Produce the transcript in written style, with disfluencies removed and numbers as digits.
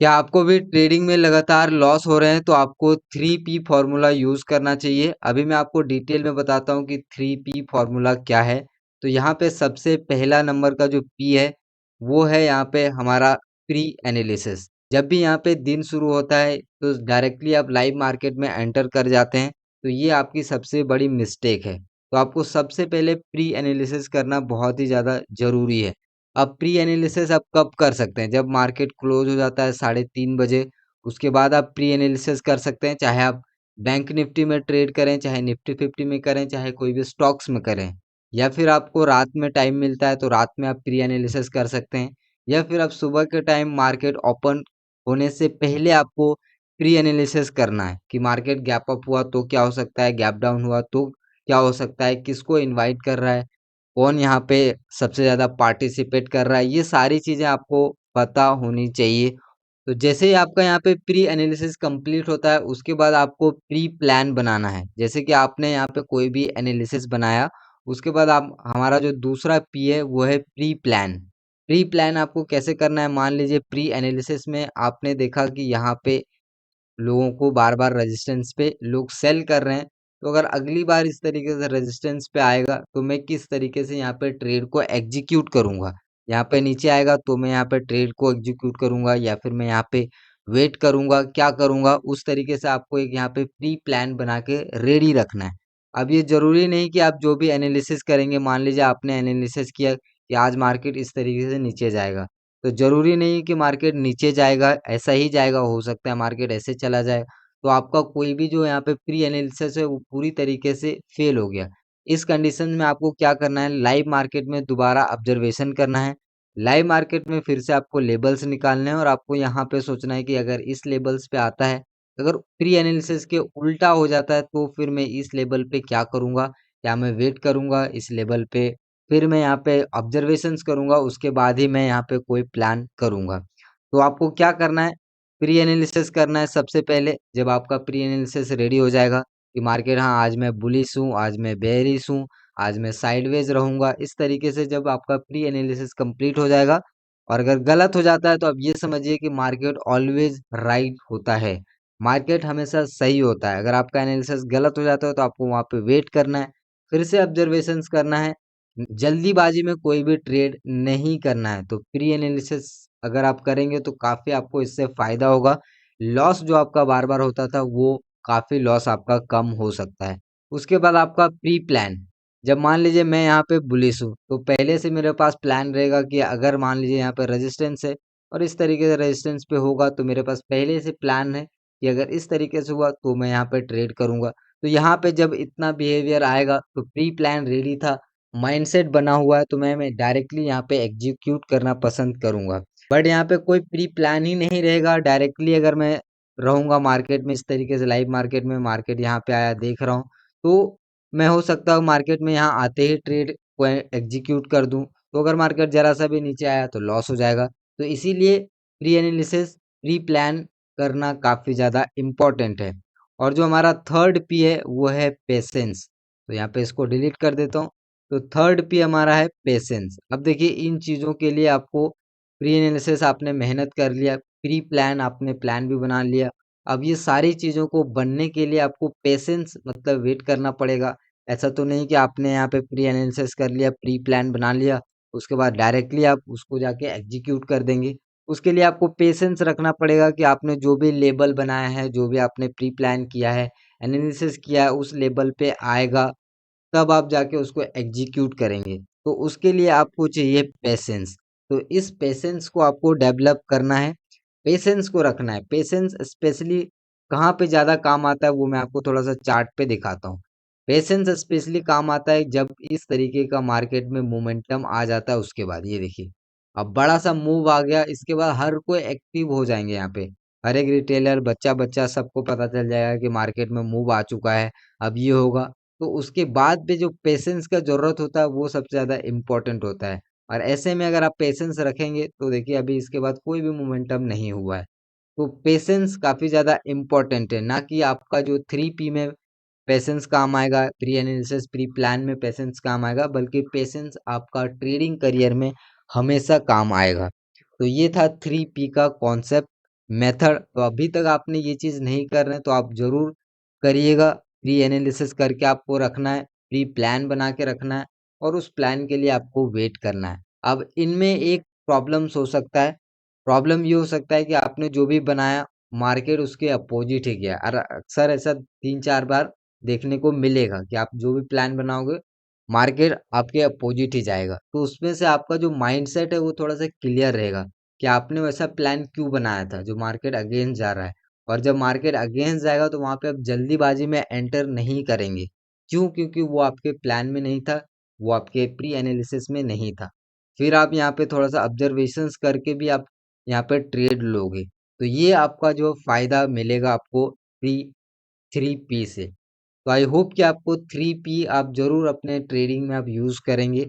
क्या आपको भी ट्रेडिंग में लगातार लॉस हो रहे हैं तो आपको 3P फॉर्मूला यूज करना चाहिए। अभी मैं आपको डिटेल में बताता हूँ कि 3P फॉर्मूला क्या है। तो यहाँ पे सबसे पहला नंबर का जो P है वो है यहाँ पे हमारा प्री एनालिसिस। जब भी यहाँ पे दिन शुरू होता है तो डायरेक्टली आप लाइव मार्केट में एंटर कर जाते हैं, तो ये आपकी सबसे बड़ी मिस्टेक है। तो आपको सबसे पहले प्री एनालिसिस करना बहुत ही ज़्यादा ज़रूरी है। अब प्री एनालिसिस आप कब कर सकते हैं? जब मार्केट क्लोज हो जाता है 3:30 बजे, उसके बाद आप प्री एनालिसिस कर सकते हैं। चाहे आप बैंक निफ्टी में ट्रेड करें, चाहे निफ्टी 50 में करें, चाहे कोई भी स्टॉक्स में करें, या फिर आपको रात में टाइम मिलता है तो रात में आप प्री एनालिसिस कर सकते हैं, या फिर आप सुबह के टाइम मार्केट ओपन होने से पहले आपको प्री एनालिसिस करना है कि मार्केट गैप अप हुआ तो क्या हो सकता है, गैप डाउन हुआ तो क्या हो सकता है, किसको इनवाइट कर रहा है, कौन यहाँ पे सबसे ज़्यादा पार्टिसिपेट कर रहा है, ये सारी चीज़ें आपको पता होनी चाहिए। तो जैसे ही आपका यहाँ पे प्री एनालिसिस कंप्लीट होता है, उसके बाद आपको प्री प्लान बनाना है। जैसे कि आपने यहाँ पे कोई भी एनालिसिस बनाया, उसके बाद आप हमारा जो दूसरा पी है वो है प्री प्लान। प्री प्लान आपको कैसे करना है? मान लीजिए प्री एनालिसिस में आपने देखा कि यहाँ पे लोगों को बार-बार रेजिस्टेंस पे लोग सेल कर रहे हैं, तो अगर अगली बार इस तरीके से रेजिस्टेंस पे आएगा, तो मैं किस तरीके से यहाँ पे ट्रेड को एग्जीक्यूट करूँगा। यहाँ पे नीचे आएगा तो मैं यहाँ पे ट्रेड को एग्जीक्यूट करूँगा, या फिर मैं यहाँ पे वेट करूँगा, क्या करूँगा, उस तरीके से आपको एक यहाँ पे प्री प्लान बना के रेडी रखना है। अब ये ज़रूरी नहीं कि आप जो भी एनालिसिस करेंगे, मान लीजिए आपने एनालिसिस किया कि आज मार्केट इस तरीके से नीचे जाएगा, तो ज़रूरी नहीं कि मार्केट नीचे जाएगा, ऐसा ही जाएगा, हो सकता है मार्केट ऐसे चला जाए। तो आपका कोई भी जो यहाँ पे प्री एनालिसिस है वो पूरी तरीके से फेल हो गया। इस कंडीशन में आपको क्या करना है? लाइव मार्केट में दोबारा ऑब्जर्वेशन करना है। लाइव मार्केट में फिर से आपको लेवल्स निकालने हैं और आपको यहाँ पे सोचना है कि अगर इस लेवल्स पे आता है, अगर प्री एनालिसिस के उल्टा हो जाता है तो फिर मैं इस लेवल पे क्या करूँगा? क्या मैं वेट करूँगा इस लेवल पे? फिर मैं यहाँ पे ऑब्जर्वेशंस करूँगा, उसके बाद ही मैं यहाँ पे कोई प्लान करूँगा। तो आपको क्या करना है? प्री एनालिसिस करना है सबसे पहले। जब आपका प्री एनालिसिस रेडी हो जाएगा कि मार्केट, हाँ, आज मैं बुलिश हूँ, आज मैं बेयरिश हूँ, आज मैं साइडवेज रहूँगा, इस तरीके से जब आपका प्री एनालिसिस कंप्लीट हो जाएगा और अगर गलत हो जाता है तो आप ये समझिए कि मार्केट ऑलवेज राइट होता है। मार्केट हमेशा सही होता है। अगर आपका एनालिसिस गलत हो जाता है तो आपको वहाँ पे वेट करना है, फिर से ऑब्जर्वेशंस करना है। जल्दीबाजी में कोई भी ट्रेड नहीं करना है। तो प्री एनालिसिस अगर आप करेंगे तो काफ़ी आपको इससे फ़ायदा होगा। लॉस जो आपका बार-बार होता था वो काफ़ी लॉस आपका कम हो सकता है। उसके बाद आपका प्री प्लान, जब मान लीजिए मैं यहाँ पे बुलिश हूँ, तो पहले से मेरे पास प्लान रहेगा कि अगर मान लीजिए यहाँ पे रेजिस्टेंस है और इस तरीके से रेजिस्टेंस पे होगा, तो मेरे पास पहले से प्लान है कि अगर इस तरीके से हुआ तो मैं यहाँ पे ट्रेड करूँगा। तो यहाँ पे जब इतना बिहेवियर आएगा तो प्री प्लान रेडी था, माइंडसेट बना हुआ है, तो मैं डायरेक्टली यहाँ पे एग्जीक्यूट करना पसंद करूँगा। बट यहाँ पे कोई प्री प्लान ही नहीं रहेगा, डायरेक्टली अगर मैं रहूँगा मार्केट में इस तरीके से, लाइव मार्केट में, मार्केट यहाँ पे आया देख रहा हूँ, तो मैं हो सकता हूँ मार्केट में यहाँ आते ही ट्रेड को एग्जीक्यूट कर दूँ। तो अगर मार्केट ज़रा सा भी नीचे आया तो लॉस हो जाएगा। तो इसीलिए प्री एनालिसिस, प्री प्लान करना काफ़ी ज़्यादा इम्पोर्टेंट है। और जो हमारा थर्ड पी है वो है पेशेंस। तो यहाँ पे इसको डिलीट कर देता हूँ। तो थर्ड पी हमारा है पेशेंस। अब देखिए, इन चीज़ों के लिए आपको प्री एनालिसिस आपने मेहनत कर लिया, प्री प्लान आपने प्लान भी बना लिया। अब ये सारी चीज़ों को बनने के लिए आपको पेशेंस मतलब वेट करना पड़ेगा। ऐसा तो नहीं कि आपने यहाँ पे प्री एनालिसिस कर लिया, प्री प्लान बना लिया, उसके बाद डायरेक्टली आप उसको जाके एग्जीक्यूट कर देंगे। उसके लिए आपको पेशेंस रखना पड़ेगा कि आपने जो भी लेबल बनाया है, जो भी आपने प्री प्लान किया है, एनालिसिस किया है, उस लेवल पे आएगा, तब आप जाके उसको एग्जीक्यूट करेंगे। तो उसके लिए आपको चाहिए पेशेंस। तो इस पेशेंस को आपको डेवलप करना है, पेशेंस को रखना है। पेशेंस स्पेशली कहाँ पे ज़्यादा काम आता है वो मैं आपको थोड़ा-सा चार्ट पे दिखाता हूँ। पेशेंस स्पेशली काम आता है जब इस तरीके का मार्केट में मोमेंटम आ जाता है, उसके बाद ये देखिए, अब बड़ा-सा मूव आ गया, इसके बाद हर कोई एक्टिव हो जाएँगे यहाँ पे। हर एक रिटेलर, बच्चा-बच्चा सबको पता चल जाएगा कि मार्केट में मूव आ चुका है, अब ये होगा। तो उसके बाद भी जो पेशेंस का ज़रूरत होता है वो सबसे ज़्यादा इम्पोर्टेंट होता है। और ऐसे में अगर आप पेशेंस रखेंगे तो देखिए, अभी इसके बाद कोई भी मोमेंटम नहीं हुआ है। तो पेशेंस काफ़ी ज़्यादा इम्पोर्टेंट है, ना कि आपका जो 3P में पेशेंस काम आएगा, प्री एनालिसिस, प्री प्लान में पेशेंस काम आएगा, बल्कि पेशेंस आपका ट्रेडिंग करियर में हमेशा काम आएगा। तो ये था 3P का कॉन्सेप्ट। मेथड, तो अभी तक आपने ये चीज़ नहीं कर रहे हैं तो आप ज़रूर करिएगा। प्री एनालिसिस करके आपको रखना है, प्री प्लान बना के रखना है और उस प्लान के लिए आपको वेट करना है। अब इनमें एक प्रॉब्लम्स हो सकता है, प्रॉब्लम ये हो सकता है कि आपने जो भी बनाया मार्केट उसके अपोजिट ही गया और अक्सर ऐसा 3-4 बार देखने को मिलेगा कि आप जो भी प्लान बनाओगे मार्केट आपके अपोजिट ही जाएगा। तो उसमें से आपका जो माइंडसेट है वो थोड़ा-सा क्लियर रहेगा कि आपने वैसा प्लान क्यों बनाया था जो मार्केट अगेंस्ट जा रहा है। और जब मार्केट अगेंस्ट जाएगा तो वहाँ पे आप जल्दीबाजी में एंटर नहीं करेंगे। क्यों? क्योंकि वो आपके प्लान में नहीं था, वो आपके प्री एनालिसिस में नहीं था। फिर आप यहाँ पे थोड़ा-सा ऑब्जर्वेशंस करके भी आप यहाँ पे ट्रेड लोगे। तो ये आपका जो फ़ायदा मिलेगा आपको थ्री 3P से। तो आई होप कि आपको 3P आप ज़रूर अपने ट्रेडिंग में आप यूज़ करेंगे।